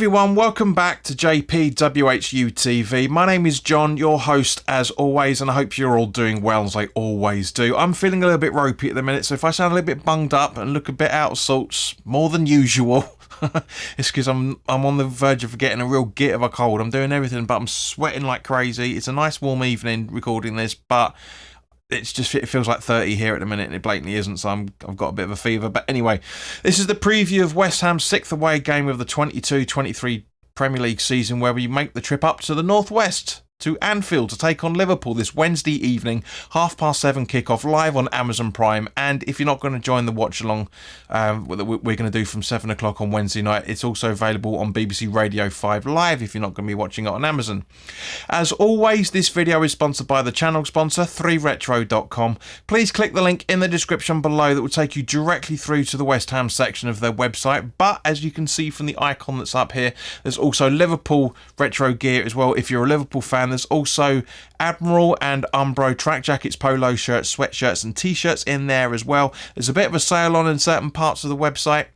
everyone, welcome back to WHU TV. My name is John, your host as always, and I hope you're all doing well as I always do. I'm feeling a little bit ropey at the minute, so if I sound a little bit bunged up and look a bit out of sorts, more than usual, it's because I'm on the verge of getting a real git of a cold. I'm doing everything, but I'm sweating like crazy. It's a nice warm evening recording this, but it feels like 30 here at the minute, and it blatantly isn't, so I've got a bit of a fever. But anyway, this is the preview of West Ham's 6th away game of the 22-23 Premier League season, where we make the trip up to the northwest to Anfield to take on Liverpool this Wednesday evening, 7:30 kickoff, live on Amazon Prime. And if you're not going to join the watch along that we're going to do from 7 o'clock on Wednesday night, it's also available on BBC Radio 5 Live if you're not going to be watching it on Amazon. As always, this video is sponsored by the channel sponsor 3retro.com. Please click the link in the description below that will take you directly through to the West Ham section of their website. But as you can see from the icon that's up here, there's also Liverpool retro gear as well if you're a Liverpool fan. There's also Admiral and Umbro track jackets, polo shirts, sweatshirts and t-shirts in there as well. There's a bit of a sale on in certain parts of the website.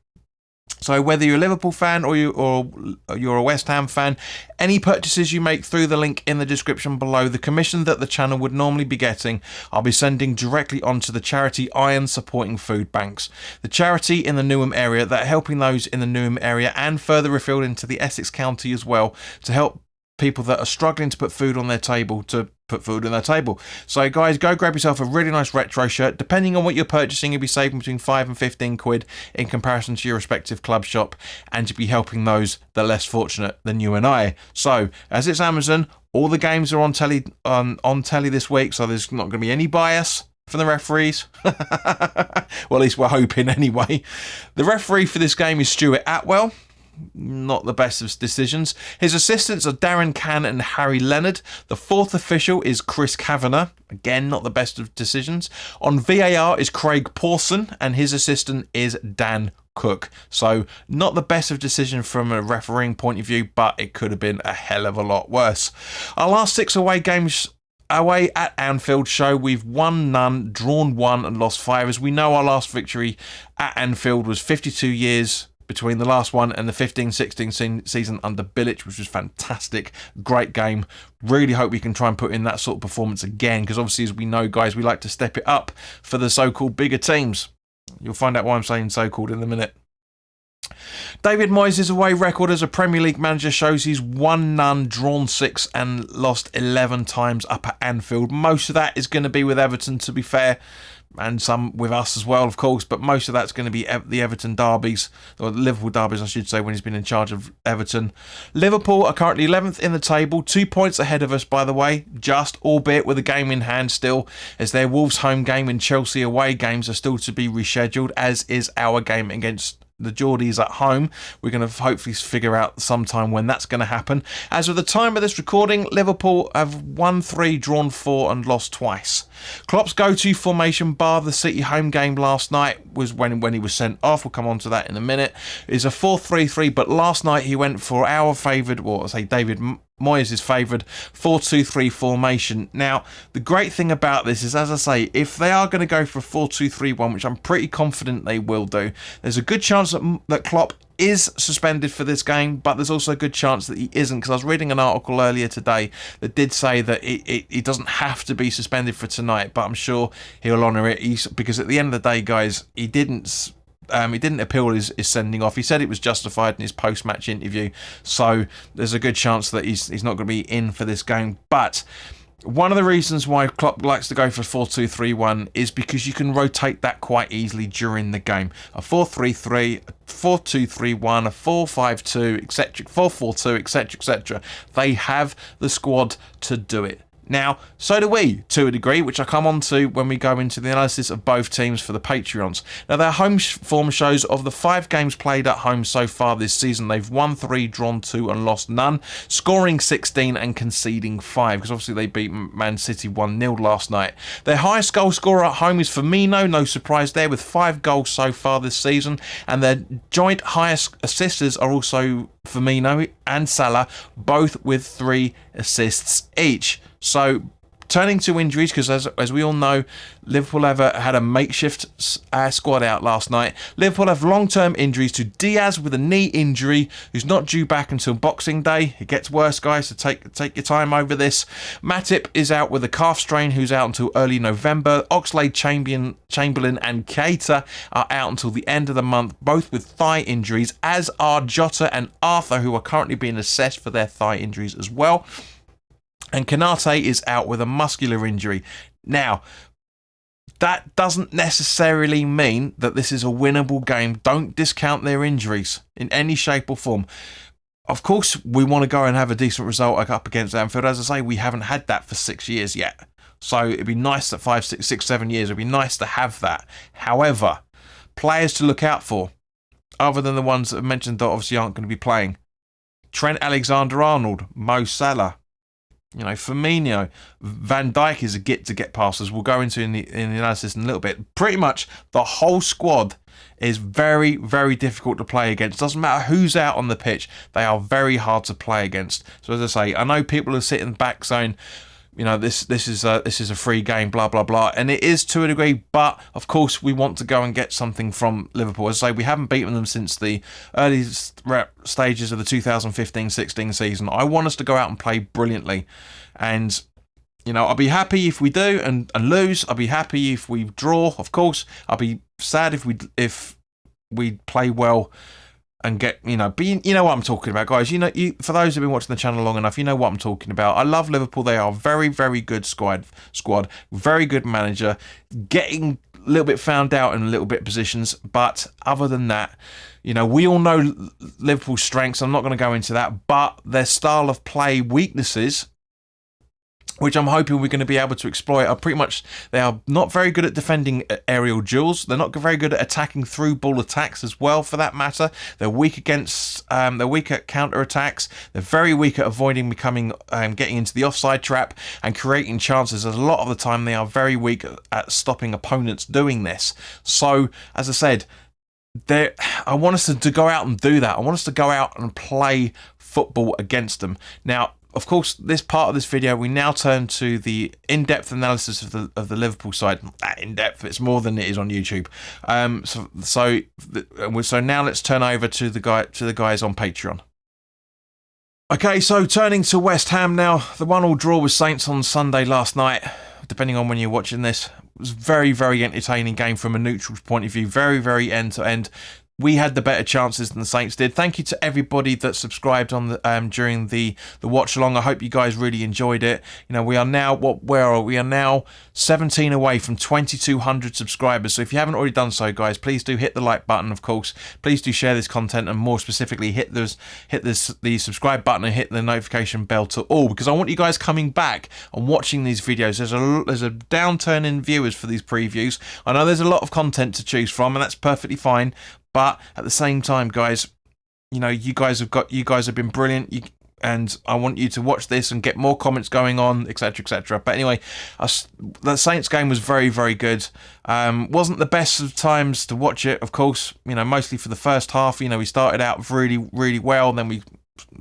So whether you're a Liverpool fan or you're a West Ham fan, any purchases you make through the link in the description below, the commission that the channel would normally be getting, I'll be sending directly onto the charity Iron Supporting Food Banks. The charity in the Newham area that are helping those in the Newham area and further afield into the Essex County as well, to help people that are struggling to put food on their table So guys, go grab yourself a really nice retro shirt. Depending on what you're purchasing, you'll be saving between 5 and 15 quid in comparison to your respective club shop, and you'll be helping those that are less fortunate than you and I. So as it's Amazon, all the games are on telly this week, so there's not going to be any bias from the referees. Well, at least we're hoping anyway. The referee for this game is Stuart Atwell. Not the best of decisions. His assistants are Darren Cann and Harry Leonard. The fourth official is Chris Kavanagh. Again, not the best of decisions. On VAR is Craig Pawson, and his assistant is Dan Cook. So not the best of decision from a refereeing point of view, but it could have been a hell of a lot worse. Our last 6 away games away at Anfield show we've won none, drawn 1 and lost 5. As we know, our last victory at Anfield was 52 years between the last one and the 15-16 season under Bilic, which was fantastic. Great game. Really hope we can try and put in that sort of performance again, because obviously, as we know, guys, we like to step it up for the so-called bigger teams. You'll find out why I'm saying so-called in a minute. David Moyes' away record as a Premier League manager shows he's won none, drawn 6 and lost 11 times up at Anfield. Most of that is going to be with Everton, to be fair, and some with us as well, of course, but most of that's going to be the Everton derbies, or the Liverpool derbies, I should say, when he's been in charge of Everton. Liverpool are currently 11th in the table, 2 points ahead of us, by the way, just, albeit with a game in hand still, as their Wolves home game and Chelsea away games are still to be rescheduled, as is our game against the Geordies at home. We're going to hopefully figure out sometime when that's going to happen. As of the time of this recording, Liverpool have won 3, drawn 4 and lost twice. Klopp's go-to formation, bar the City home game last night, was when he was sent off. We'll come on to that in a minute. Is a 4-3-3, but last night he went for our favoured, or say David Moyes' favoured 4-2-3 formation. Now, the great thing about this is, as I say, if they are going to go for a 4-2-3-1, which I'm pretty confident they will do, there's a good chance that Klopp is suspended for this game, but there's also a good chance that he isn't, because I was reading an article earlier today that did say that he doesn't have to be suspended for tonight, but I'm sure he'll honour it, because at the end of the day, guys, he didn't appeal his sending off. He said it was justified in his post-match interview, so there's a good chance that he's not going to be in for this game. But one of the reasons why Klopp likes to go for 4-2-3-1 is because you can rotate that quite easily during the game. A 4-3-3, a 4-2-3-1, a 4-5-2, etc., 4-4-2, etc., etc. They have the squad to do it. Now, so do we, to a degree, which I come on to when we go into the analysis of both teams for the Patreons. Now, their home form shows of the 5 games played at home so far this season, they've won 3, drawn 2 and lost none, scoring 16 and conceding 5, because obviously they beat Man City 1-0 last night. Their highest goal scorer at home is Firmino, no surprise there, with 5 goals so far this season, and their joint highest assisters are also Firmino and Salah, both with 3 assists each. So turning to injuries, because as we all know, Liverpool have had a makeshift squad out last night. Liverpool have long-term injuries to Diaz with a knee injury, who's not due back until Boxing Day. It gets worse, guys, so take your time over this. Matip is out with a calf strain, who's out until early November. Oxlade-Chamberlain and Keita are out until the end of the month, both with thigh injuries, as are Jota and Arthur, who are currently being assessed for their thigh injuries as well. And Kanate is out with a muscular injury. Now, that doesn't necessarily mean that this is a winnable game. Don't discount their injuries in any shape or form. Of course, we want to go and have a decent result up against Anfield. As I say, we haven't had that for 6 years yet. So it'd be nice that 5, 6, 6, 7 years, it'd be nice to have that. However, players to look out for, other than the ones that I've mentioned that obviously aren't going to be playing: Trent Alexander-Arnold, Mo Salah, Firmino, Van Dijk is a get past, as we'll go into in the analysis in a little bit. Pretty much the whole squad is very, very difficult to play against. Doesn't matter who's out on the pitch, they are very hard to play against. So as I say, I know people are sitting back saying, this is a free game, blah blah blah, and it is to a degree. But of course, we want to go and get something from Liverpool. As I say, we haven't beaten them since the early stages of the 2015-16 season. I want us to go out and play brilliantly, and I'll be happy if we do and lose. I'll be happy if we draw. Of course, I'll be sad if we play well and get, but you know what I'm talking about, guys. For those who've been watching the channel long enough, you know what I'm talking about. I love Liverpool. They are a very, very good squad, very good manager, getting a little bit found out in a little bit of positions. But other than that, we all know Liverpool's strengths. I'm not going to go into that, but their style of play weaknesses, which I'm hoping we're going to be able to exploit, are pretty much, they are not very good at defending aerial duels. They're not very good at attacking through ball attacks as well, for that matter. They're weak they're weak at counter attacks. They're very weak at avoiding getting into the offside trap and creating chances. As a lot of the time, they are very weak at stopping opponents doing this. So, as I said, I want us to go out and do that. I want us to go out and play football against them. Now, of course, this part of this video, we now turn to the in-depth analysis of the Liverpool side. In-depth, it's more than it is on YouTube. So now let's turn over to the guys on Patreon. Okay, so turning to West Ham now. The 1-1 draw with Saints on Sunday last night, depending on when you're watching this. It was a very, very entertaining game from a neutral point of view. Very, very end-to-end. We had the better chances than the Saints did. Thank you to everybody that subscribed on during the watch along. I hope you guys really enjoyed it. We are now we are now 17 away from 2,200 subscribers. So if you haven't already done so, guys, please do hit the like button. Of course, please do share this content, and more specifically, hit the subscribe button and hit the notification bell to all, because I want you guys coming back and watching these videos. There's a downturn in viewers for these previews. I know there's a lot of content to choose from, and that's perfectly fine. But at the same time, guys, you guys have been brilliant, and I want you to watch this and get more comments going on, etc., etc. But anyway, the Saints game was very, very good. Wasn't the best of times to watch it, of course. Mostly for the first half. We started out really, really well, then we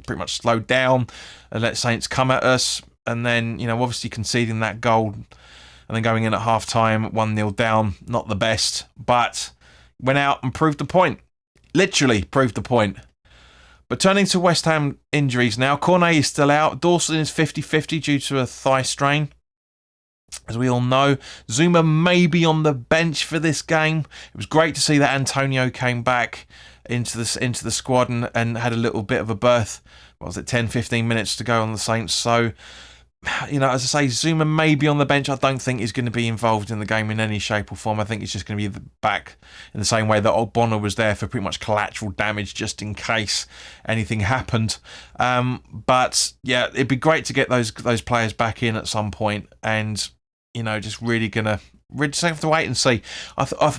pretty much slowed down and let Saints come at us, and then obviously conceding that goal, and then going in at half time 1-0 down. Not the best, but went out and proved the point. Literally proved the point. But turning to West Ham injuries now. Cornet is still out. Dawson is 50-50 due to a thigh strain, as we all know. Zuma may be on the bench for this game. It was great to see that Antonio came back into the squad and had a little bit of a berth. What was it, 10-15 minutes to go on the Saints. So, as I say, Zuma may be on the bench. I don't think he's going to be involved in the game in any shape or form. I think he's just going to be back in the same way that Ogbonna was there for pretty much collateral damage, just in case anything happened. But yeah, it'd be great to get those players back in at some point, and just really gonna. We just have to wait and see.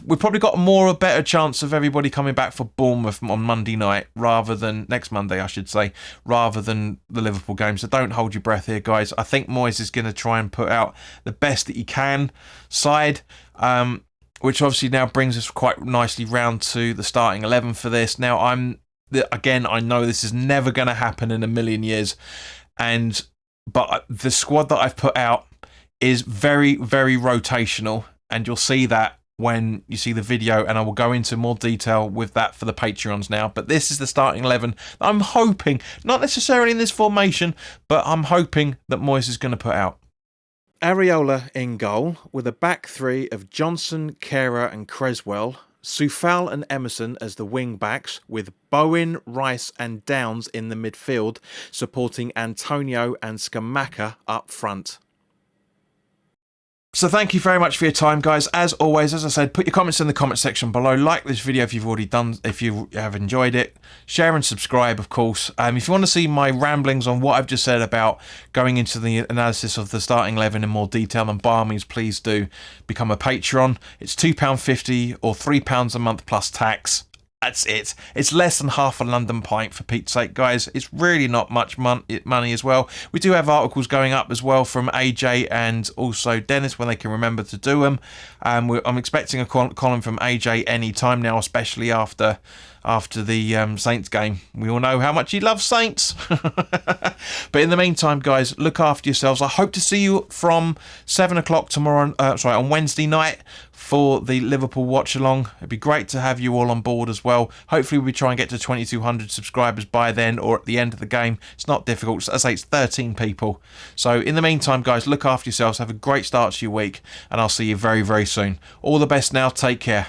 We've probably got a better chance of everybody coming back for Bournemouth on Monday night, next Monday, I should say, rather than the Liverpool game. So don't hold your breath here, guys. I think Moyes is going to try and put out the best that he can side, which obviously now brings us quite nicely round to the starting 11 for this. Now, I know this is never going to happen in a million years, but the squad that I've put out is very, very rotational, and you'll see that when you see the video, and I will go into more detail with that for the Patreons now. But this is the starting 11 I'm hoping, not necessarily in this formation, but I'm hoping that Moyes is going to put out. Areola in goal, with a back three of Johnson, Kehrer and Creswell. Soufal and Emerson as the wing backs, with Bowen, Rice and Downs in the midfield, supporting Antonio and Scamacca up front. So thank you very much for your time, guys. As always, as I said, put your comments in the comment section below. Like this video if you've already done, if you have enjoyed it. Share and subscribe, of course. If you want to see my ramblings on what I've just said about going into the analysis of the starting 11 in more detail, then by all means, please do become a Patreon. It's £2.50 or £3 a month plus tax. That's it. It's less than half a London pint, for Pete's sake, guys. It's really not much money as well. We do have articles going up as well from AJ and also Dennis when they can remember to do them. I'm expecting a column from AJ any time now, especially after the Saints game. We all know how much he loves Saints. But in the meantime, guys, look after yourselves. I hope to see you from 7 o'clock tomorrow, on Wednesday night, for the Liverpool watch along. It'd be great to have you all on board as well. Hopefully we'll try and get to 2,200 subscribers by then, or at the end of the game. It's not difficult. As I say, it's 13 people. So in the meantime, guys, look after yourselves. Have a great start to your week, and I'll see you very, very soon. All the best now. Take care.